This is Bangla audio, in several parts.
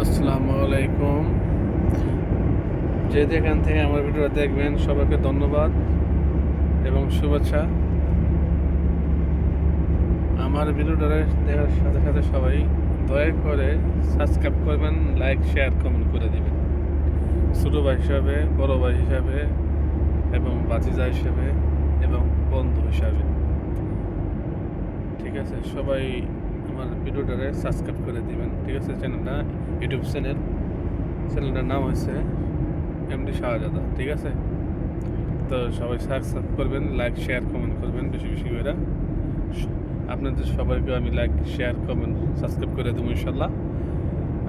আসসালামু আলাইকুম। যে যেখান থেকে আমার ভিডিওটা দেখবেন সবাইকে ধন্যবাদ এবং শুভেচ্ছা। আমার ভিডিওটা দেখার সাথে সাথে সবাই দয়া করে সাবস্ক্রাইব করবেন, লাইক শেয়ার কমেন্ট করে দিবেন। ছোটো ভাই হিসাবে, বড় ভাই হিসাবে এবং বাতিজা হিসাবে এবং বন্ধু হিসাবে, ঠিক আছে? সবাই আমার ভিডিওটারে সাবস্ক্রাইব করে দিবেন, ঠিক আছে? চ্যানেলটা ইউটিউব চ্যানেলটার নাম হচ্ছে এমডি শাহজাদা, ঠিক আছে? তো সবাই সাবস্ক্রাইব করবেন, লাইক শেয়ার কমেন্ট করবেন বেশি বেশি করে। আপনাদের সবাইকে আমি লাইক শেয়ার কমেন্ট সাবস্ক্রাইব করে দেবো ইনশাল্লাহ।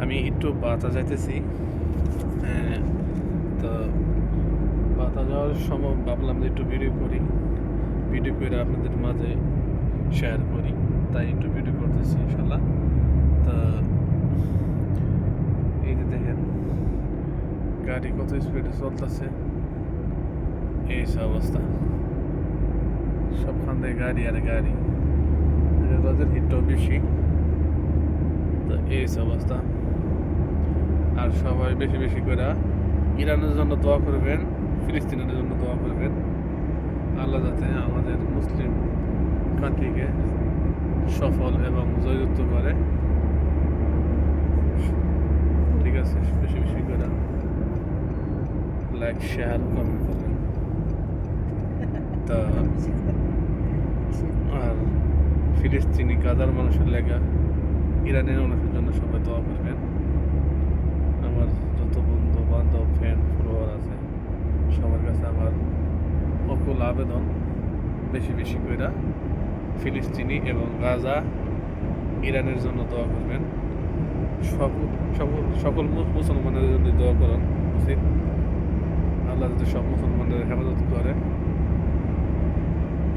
আমি একটু বাতা যাইতেছি, তো বাতা যাওয়ার সময় ভাবলাম যে একটু ভিডিও করে আপনাদের মাঝে শেয়ার করি, তাই একটু ভিডিও করতেছি ইনশাল্লাহ। তো এই যে দেখেন গাড়ি কত স্পিডে চলতেছে, এই অবস্থা, সবখান থেকে গাড়ি আর গাড়ি, রোদের হিটটাও বেশি। তো এই অবস্থা। আর সবাই বেশি বেশি করে ইরানের জন্য দোয়া করবেন, ফিলিস্তিনের জন্য দোয়া করবেন, আল্লাহ যাতে আমাদের মুসলিম কান্ট্রিকে সফল এবং জয়যুক্ত করে, ঠিক আছে? বেশি বেশি করে লাইক শেয়ার কমেন্ট করবেন। তা আর ফিলিস্তিনি গাজার মানুষের লেগা, ইরানের মানুষের জন্য সবাই দোয়া করবেন। আমার যত বন্ধু বান্ধব ফ্রেন্ড ফলোয়ার আছে সবার কাছে আমার অকুল আবেদন, বেশি বেশি করে ফিলিস্তিনি এবং গাজা, ইরানের জন্য দোয়া করবেন। সকল মুসলমানের জন্য দোয়া করেন উচিত। আল্লাহ যাতে সব মুসলমানদের হেফাজত করে,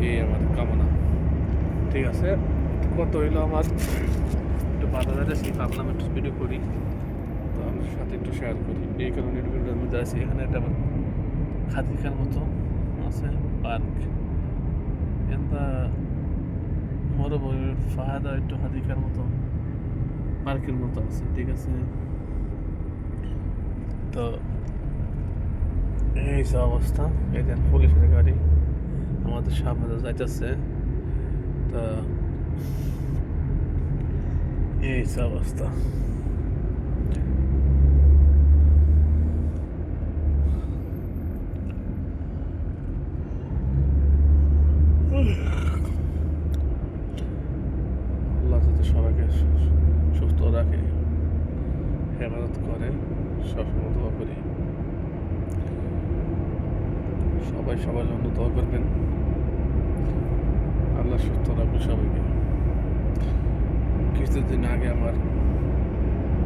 এই আমার কামনা, ঠিক আছে? কত হইলো আমার একটু বাধা যাচ্ছে, ভাবলাম একটু ভিডিও করি, তো আমার সাথে একটু শেয়ার করি, এই কারণে ভিডিওটার মধ্যে আছি। এখানে একটা আমার খাদিকার মতো আছে পার্ক, এটা মরুভূমির ফাহাদা একটু হাদিকার মতো পার্কের মতো আছে, ঠিক আছে? তো এই যে অবস্থা, এই দেন পুলিশের গাড়ি আমাদের সামনে যাইতেছে। তো এই যে অবস্থা। আল্লাহ যাতে সবাইকে সুস্থ রাখে, হেফাজত করে, সবসময় দোয়া করি। সবাই সবার জন্য দোয়া করবেন, আল্লাহ সুস্থ রাখবে সবাইকে। কিছুদিন আগে আমার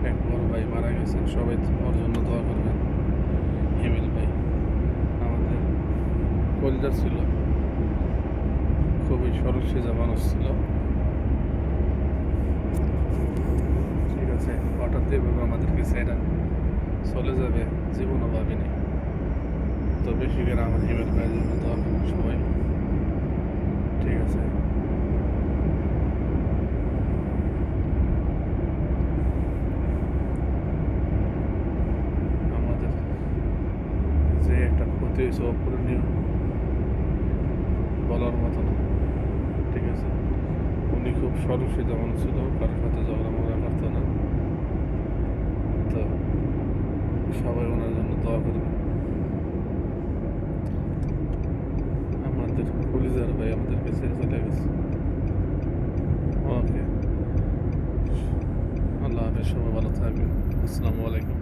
এক বড় ভাই মারা গেছেন, সবাই ওর জন্য দোয়া করবেন। হিমেল ভাই আমাদের কলিজার ছিল, খুবই সরল সোজা মানুষ ছিল, ঠিক আছে? হঠাৎ এভাবে আমাদেরকে ছেড়ে চলে যাবে জীবনও ভাবিনি। তো বেশি করে আমার হিমেল ভাইয়ের জন্য দোয়া করবেন সবাই, ঠিক আছে? আমাদের যে একটা ক্ষতি হয়েছে অপূরণীয়, বলার মতো না, ঠিক আছে? উনি খুব সরল সোজা মানুষ ছিল, কারোর সাথে ঝগড়া মগড়া করতো না। তো সবাই ওনার জন্য দোয়া করবে। আমাদের পুলিশের ভাই আমাদেরকে ছেড়ে চলে গেছে। ওকে, আল্লাহ হাফেজ, সবাই ভালো থাকবেন। আসসালামু আলাইকুম।